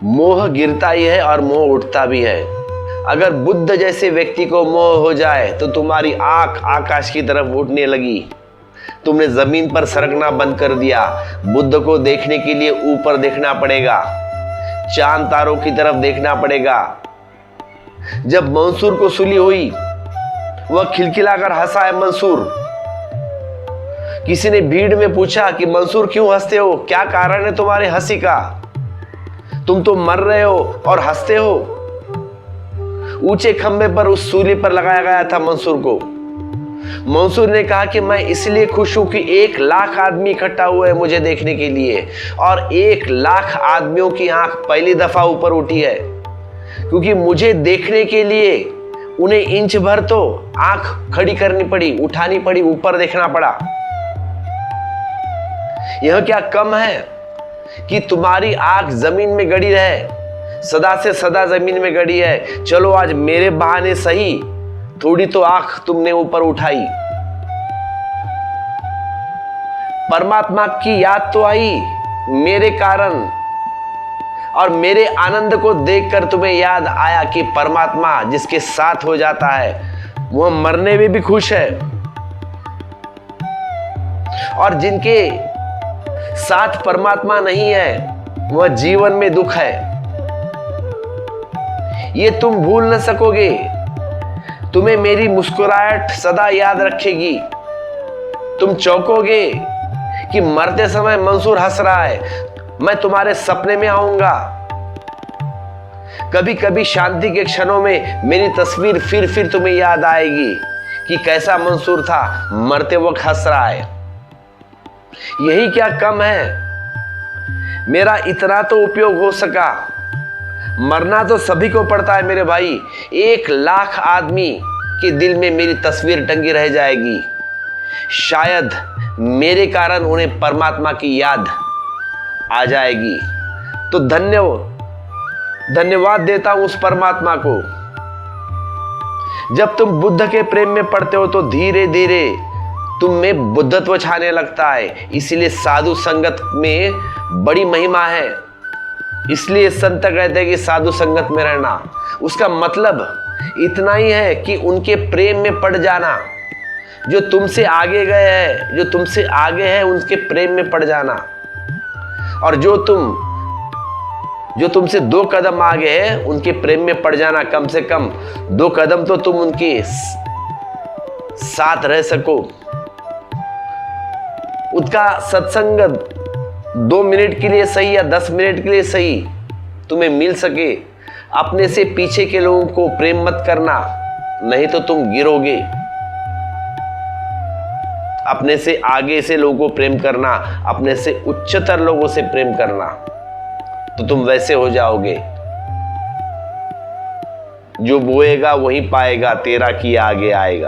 मोह गिरता ही है और मोह उठता भी है। अगर बुद्ध जैसे व्यक्ति को मोह हो जाए तो तुम्हारी आंख आकाश की तरफ उठने लगी, तुमने जमीन पर सरकना बंद कर दिया। बुद्ध को देखने के लिए ऊपर देखना पड़ेगा, चांद तारों की तरफ देखना पड़ेगा। जब मंसूर को सुली हुई, वह खिलखिलाकर हंसा है मंसूर। किसी ने भीड़ में पूछा कि मंसूर क्यों हंसते हो, क्या कारण है तुम्हारे हंसी का? तुम तो मर रहे हो और हंसते हो। ऊंचे खंबे पर उस सूली पर लगाया गया था मंसूर को। मंसूर ने कहा कि मैं इसलिए खुश हूं कि 1,00,000 आदमी इकट्ठा हुए हैं मुझे देखने के लिए, और 1,00,000 आदमियों की आंख पहली दफा ऊपर उठी है, क्योंकि मुझे देखने के लिए उन्हें इंच भर तो आंख खड़ी करनी पड़ी, उठानी पड़ी, ऊपर देखना पड़ा। यह क्या कम है कि तुम्हारी आंख जमीन में गड़ी रहे, सदा से सदा जमीन में गड़ी है। चलो आज मेरे बहाने सही थोड़ी तो आंख तुमने ऊपर उठाई। परमात्मा की याद तो आई मेरे कारण, और मेरे आनंद को देखकर तुम्हें याद आया कि परमात्मा जिसके साथ हो जाता है वह मरने में भी खुश है, और जिनके साथ परमात्मा नहीं है वह जीवन में दुख है। ये तुम भूल न सकोगे। तुम्हें मेरी मुस्कुराहट सदा याद रखेगी। तुम चौंकोगे कि मरते समय मंसूर हंस रहा है। मैं तुम्हारे सपने में आऊंगा। कभी कभी शांति के क्षणों में मेरी तस्वीर फिर तुम्हें याद आएगी कि कैसा मंसूर था, मरते वक्त हंस रहा है। यही क्या कम है, मेरा इतना तो उपयोग हो सका। मरना तो सभी को पड़ता है मेरे भाई। 1,00,000 आदमी के दिल में मेरी तस्वीर टंगी रह जाएगी। शायद मेरे कारण उन्हें परमात्मा की याद आ जाएगी। तो धन्यवाद देता हूं उस परमात्मा को। जब तुम बुद्ध के प्रेम में पड़ते हो तो धीरे धीरे तुम में बुद्धत्व छाने लगता है। इसलिए साधु संगत में बड़ी महिमा है। इसलिए संत कहते हैं कि साधु संगत में रहना। उसका मतलब इतना ही है कि उनके प्रेम में पड़ जाना। जो तुमसे आगे गए हैं, जो तुमसे आगे है, उनके प्रेम में पड़ जाना। और जो तुमसे 2 कदम आगे है, उनके प्रेम में पड़ जाना। कम से कम 2 कदम तो तुम उनके साथ रह सको। उसका सत्संग 2 मिनट के लिए सही या 10 मिनट के लिए सही तुम्हें मिल सके। अपने से पीछे के लोगों को प्रेम मत करना, नहीं तो तुम गिरोगे। अपने से आगे से लोगों को प्रेम करना, अपने से उच्चतर लोगों से प्रेम करना, तो तुम वैसे हो जाओगे। जो बोएगा वही पाएगा, तेरा किया आगे आएगा।